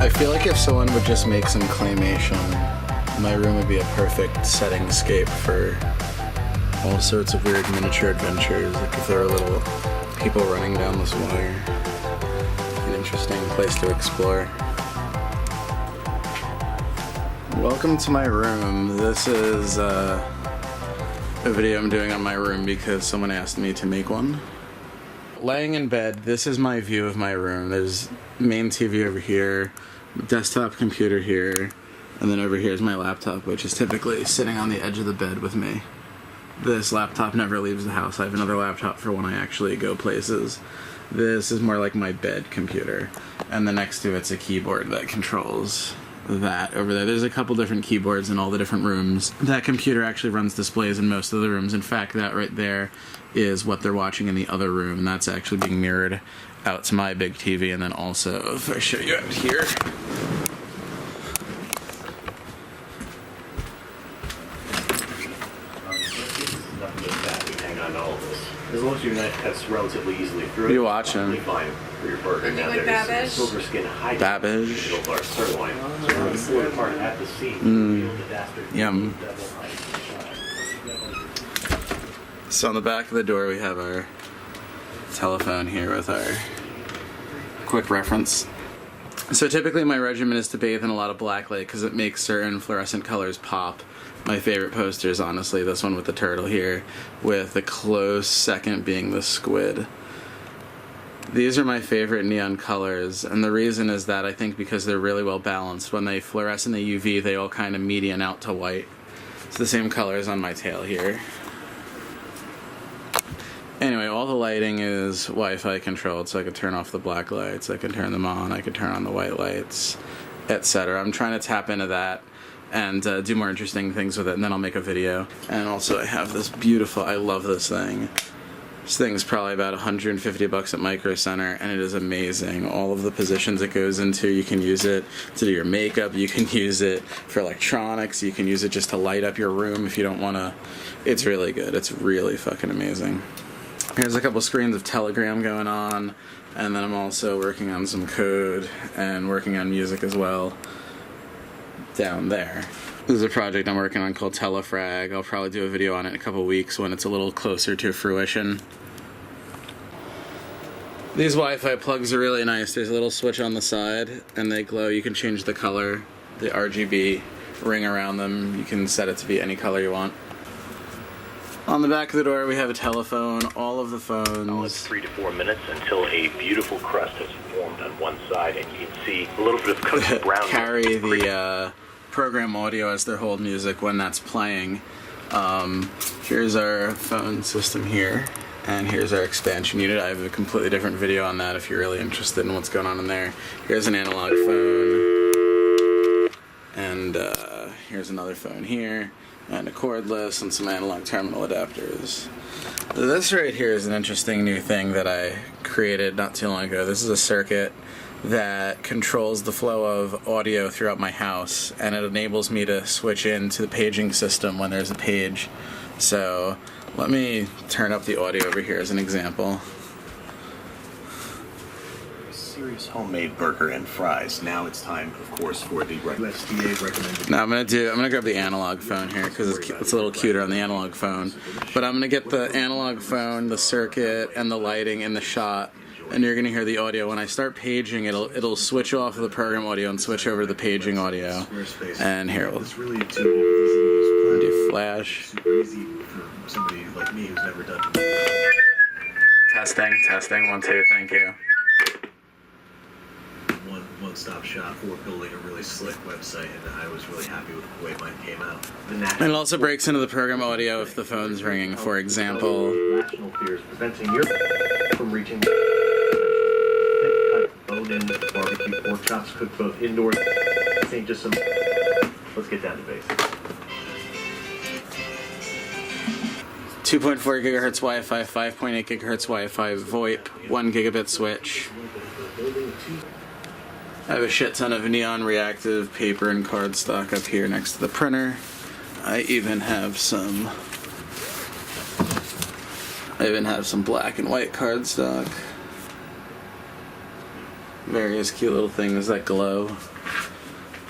I feel like if someone would just make some claymation, my room would be a perfect setting scape for all sorts of weird miniature adventures. Like if there were little people running down this wire. An interesting place to explore. Welcome to my room. This is a video I'm doing on my room because someone asked me to make one. Laying in bed, this is my view of my room. There's main TV over here, desktop computer here, and then over here is my laptop, which is typically sitting on the edge of the bed with me. This laptop never leaves the house. I have another laptop for when I actually go places. This is more like my bed computer, and then next to it's a keyboard that controls that over there. There's a couple different keyboards in all the different rooms. That computer actually runs displays in most of the rooms. In fact, that right there is what they're watching in the other room, and that's actually being mirrored out to my big TV. And then also, if I show you out here, as long as your knife cuts relatively easily through it, you watching? Fine for your burger. Now there's silver skin high Babbage. large sirloin. So when you pull it apart at the seam, the dastard. Yum. So on the back of the door we have our telephone here with our quick reference. So typically my regimen is to bathe in a lot of black light because it makes certain fluorescent colors pop. My favorite poster is honestly this one with the turtle here, with a close second being the squid. These are my favorite neon colors, and the reason is that I think because they're really well balanced. When they fluoresce in the UV, they all kind of median out to white. It's the same colors on my tail here. Anyway, all the lighting is Wi-Fi controlled, so I could turn off the black lights, I could turn them on, I could turn on the white lights, etc. I'm trying to tap into that and do more interesting things with it, and then I'll make a video. And also I have this beautiful, I love this thing. This thing's probably about 150 bucks at Micro Center, and it is amazing. All of the positions it goes into, you can use it to do your makeup, you can use it for electronics, you can use it just to light up your room if you don't want to. It's really good. It's really fucking amazing. Here's a couple screens of Telegram going on, and then I'm also working on some code and working on music as well down there. This is a project I'm working on called Telefrag. I'll probably do a video on it in a couple weeks when it's a little closer to fruition. These Wi-Fi plugs are really nice. There's a little switch on the side and they glow. You can change the color, the RGB ring around them. You can set it to be any color you want. On the back of the door we have a telephone. All of the phones. It's 3 to 4 minutes until a beautiful crust has formed on one side, and you can see a little bit of cooked brown. Carry the program audio as their hold music when that's playing. Here's our phone system here, and here's our expansion unit. I have a completely different video on that if you're really interested in what's going on in there. Here's an analog phone, and here's another phone here, and a cordless, and some analog terminal adapters. This right here is an interesting new thing that I created not too long ago. This is a circuit that controls the flow of audio throughout my house, and it enables me to switch into the paging system when there's a page. So let me turn up the audio over here as an example. Serious homemade burger and fries. Now it's time, of course, for the USDA recommended. Now I'm gonna grab the analog phone here because it's a little cuter on the analog phone. But I'm gonna get the analog phone, the circuit, and the lighting in the shot. And you're gonna hear the audio. When I start paging, it'll switch off of the program audio and switch over to the paging audio. And here we'll do flash. Super easy for somebody like me who's never done. Testing, 1, 2, thank you. One-stop shop for building a really slick website, and I was really happy with the way mine came out. And it also breaks into the program audio if the phone's ringing, for example. Rational fears preventing your from reaching cut bone-in barbecue pork chops cooked both indoors. This ain't just some. Let's get down to basics. 2.4 gigahertz Wi-Fi, 5.8 gigahertz Wi-Fi, VoIP, 1 gigabit switch. I have a shit ton of neon reactive paper and cardstock up here next to the printer. I even have some black and white cardstock. Various cute little things that glow.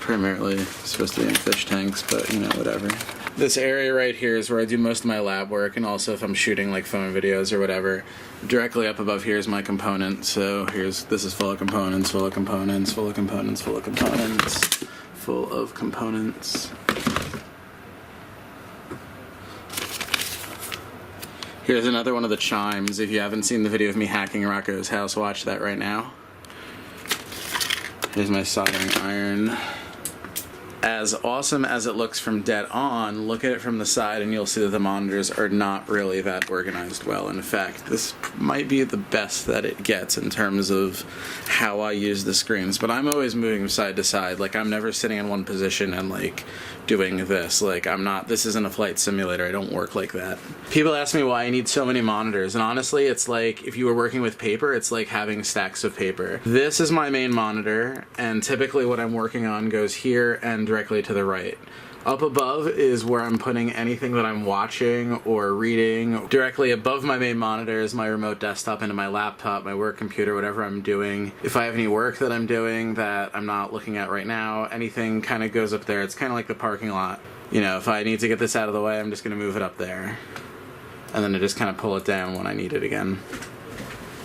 primarily supposed to be in fish tanks, but you know, whatever. This area right here is where I do most of my lab work, and also if I'm shooting like phone videos or whatever. Directly up above here is my component, so this is full of components, full of components, full of components, full of components, full of components. Here's another one of the chimes. If you haven't seen the video of me hacking Rocco's house, watch that right now. Here's my soldering iron. As awesome as it looks from dead on, look at it from the side and you'll see that the monitors are not really that organized well. In fact, this might be the best that it gets in terms of how I use the screens, but I'm always moving side to side. Like, I'm never sitting in one position and like doing this. Like, this isn't a flight simulator. I don't work like that. People ask me why I need so many monitors, and honestly, it's like if you were working with paper, it's like having stacks of paper. This is my main monitor, and typically what I'm working on goes here and directly to the right. Up above is where I'm putting anything that I'm watching or reading. Directly above my main monitor is my remote desktop into my laptop, my work computer, whatever I'm doing. If I have any work that I'm doing that I'm not looking at right now, anything kind of goes up there. It's kind of like the parking lot. You know, if I need to get this out of the way, I'm just going to move it up there. And then I just kind of pull it down when I need it again.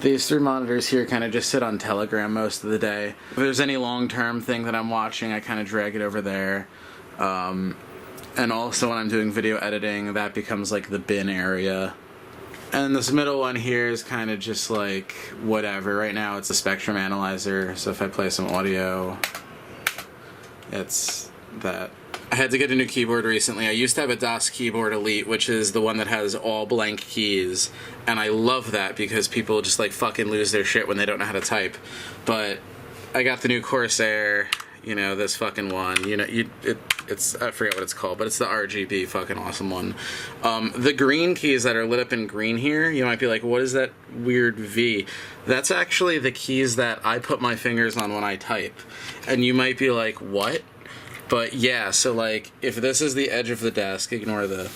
These three monitors here kind of just sit on Telegram most of the day. If there's any long-term thing that I'm watching, I kind of drag it over there. And also when I'm doing video editing, that becomes like the bin area. And this middle one here is kind of just like whatever. Right now it's a spectrum analyzer, so if I play some audio, it's that. I had to get a new keyboard recently. I used to have a DOS Keyboard Elite, which is the one that has all blank keys, and I love that because people just like fucking lose their shit when they don't know how to type. But I got the new Corsair, you know, this fucking one, you know, it's I forget what it's called, but it's the RGB fucking awesome one. The green keys that are lit up in green here, you might be like, what is that weird V? That's actually the keys that I put my fingers on when I type. And you might be like, what? But yeah, so like, if this is the edge of the desk, ignore the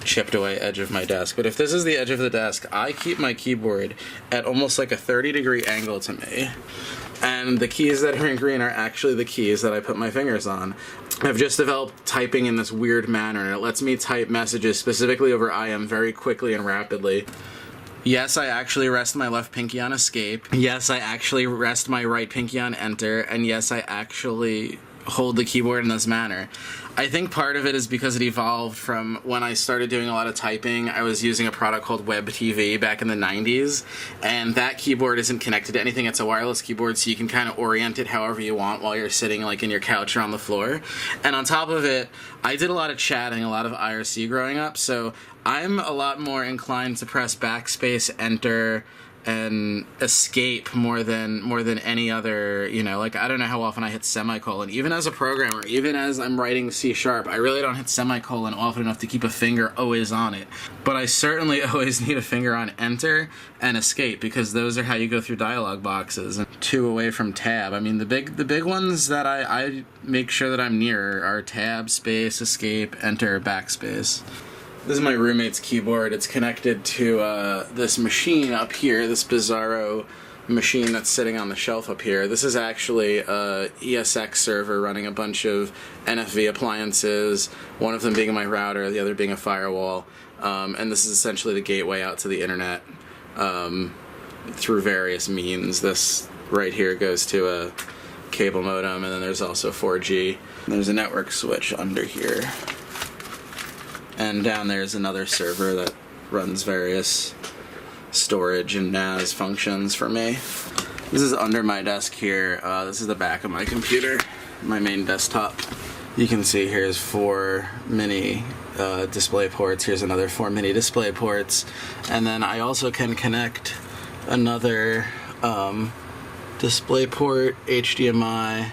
chipped away edge of my desk, but if this is the edge of the desk, I keep my keyboard at almost like a 30-degree angle to me. And the keys that are in green are actually the keys that I put my fingers on. I've just developed typing in this weird manner, and it lets me type messages specifically over IM very quickly and rapidly. Yes, I actually rest my left pinky on escape. Yes, I actually rest my right pinky on enter. And yes, I actually hold the keyboard in this manner. I think part of it is because it evolved from when I started doing a lot of typing. I was using a product called Web TV back in the 90s, and that keyboard isn't connected to anything. It's a wireless keyboard, so you can kind of orient it however you want while you're sitting like in your couch or on the floor. And on top of it, I did a lot of chatting, a lot of IRC growing up, so I'm a lot more inclined to press backspace, enter, and escape more than any other, you know, like I don't know how often I hit semicolon. Even as a programmer, even as I'm writing C#, I really don't hit semicolon often enough to keep a finger always on it. But I certainly always need a finger on enter and escape, because those are how you go through dialog boxes. And 2 away from tab. I mean, the big ones that I make sure that I'm near are tab, space, escape, enter, backspace. This is my roommate's keyboard. It's connected to this machine up here, this bizarro machine that's sitting on the shelf up here. This is actually a ESX server running a bunch of NFV appliances, one of them being my router, the other being a firewall. And this is essentially the gateway out to the internet through various means. This right here goes to a cable modem, and then there's also 4G. There's a network switch under here. And down there's another server that runs various storage and NAS functions for me. This is under my desk here. This is the back of my computer, my main desktop. You can see here's 4 mini display ports. Here's another 4 mini display ports. And then I also can connect another display port, HDMI,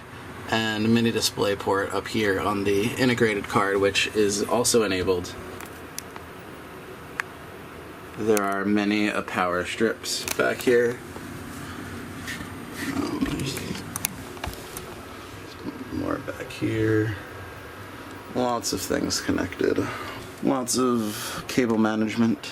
and mini display port up here on the integrated card, which is also enabled. There are many power strips back here. More back here. Lots of things connected. Lots of cable management.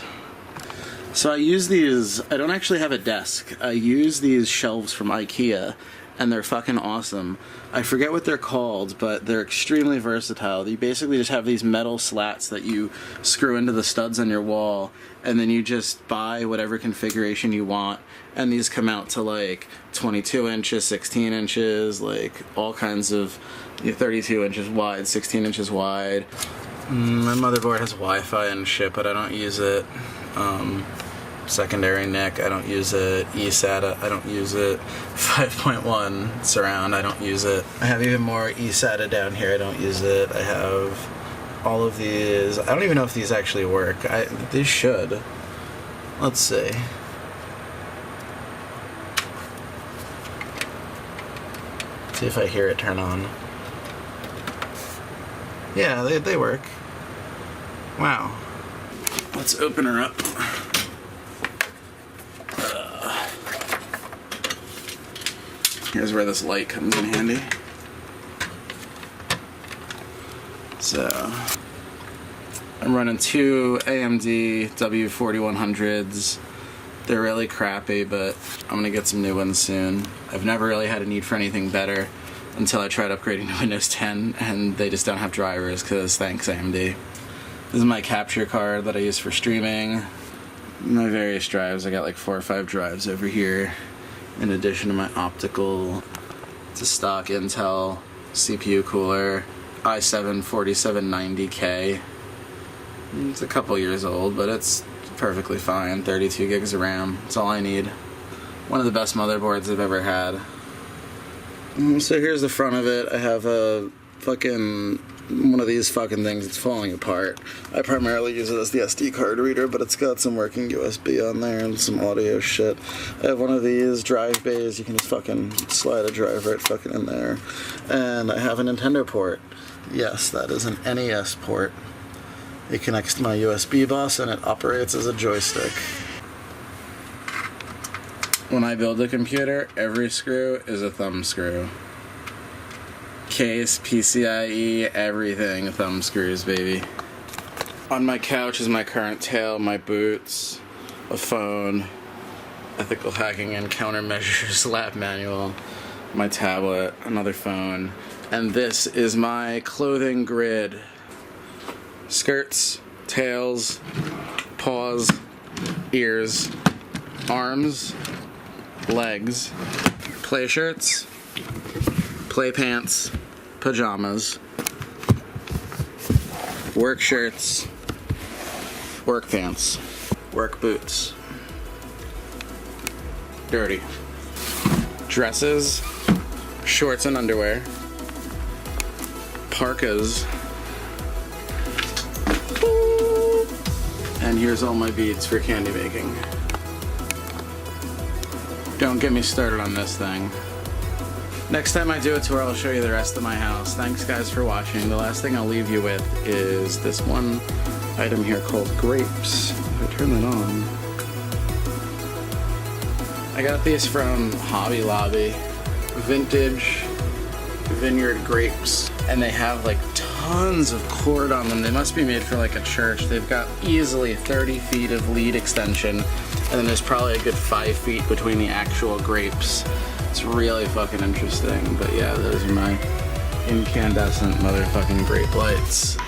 So I use these, I don't actually have a desk. I use these shelves from IKEA. and they're fucking awesome. I forget what they're called, but they're extremely versatile. You basically just have these metal slats that you screw into the studs on your wall, and then you just buy whatever configuration you want, and these come out to like 22 inches, 16 inches, like all kinds of 32 inches wide, 16 inches wide. My motherboard has Wi-Fi and shit, but I don't use it. Secondary NIC, I don't use it. eSATA, I don't use it. 5.1 surround, I don't use it. I have even more eSATA down here, I don't use it. I have all of these. I don't even know if these actually work. These should. Let's see. See if I hear it turn on. Yeah, they work. Wow. Let's open her up. Here's where this light comes in handy. So, I'm running two AMD W4100s. They're really crappy, but I'm gonna get some new ones soon. I've never really had a need for anything better until I tried upgrading to Windows 10, and they just don't have drivers, because thanks AMD. This is my capture card that I use for streaming. My various drives, I got like 4 or 5 drives over here, in addition to my optical. It's a stock Intel CPU cooler, i7-4790K. It's a couple years old, but it's perfectly fine. 32 gigs of RAM, that's all I need. One of the best motherboards I've ever had. So here's the front of it. I have a fucking one of these fucking things. It's falling apart. I primarily use it as the SD card reader, but it's got some working USB on there and some audio shit. I have one of these drive bays. You can just fucking slide a drive right fucking in there. And I have a Nintendo port. Yes, that is an NES port. It connects to my USB bus and it operates as a joystick. When I build a computer, every screw is a thumb screw. Case, PCIe, everything, thumb screws, baby. On my couch is my current tail, my boots, a phone, ethical hacking and countermeasures lab manual, my tablet, another phone, and this is my clothing grid. Skirts, tails, paws, ears, arms, legs, play shirts, play pants, pajamas, work shirts, work pants, work boots, dirty, dresses, shorts and underwear, parkas, and here's all my beads for candy making. Don't get me started on this thing. Next time I do a tour, I'll show you the rest of my house. Thanks guys for watching. The last thing I'll leave you with is this one item here called grapes. If I turn that on. I got these from Hobby Lobby. Vintage vineyard grapes. And they have like tons of cord on them. They must be made for like a church. They've got easily 30 feet of lead extension. And then there's probably a good 5 feet between the actual grapes. It's really fucking interesting. But yeah, those are my incandescent motherfucking grape lights.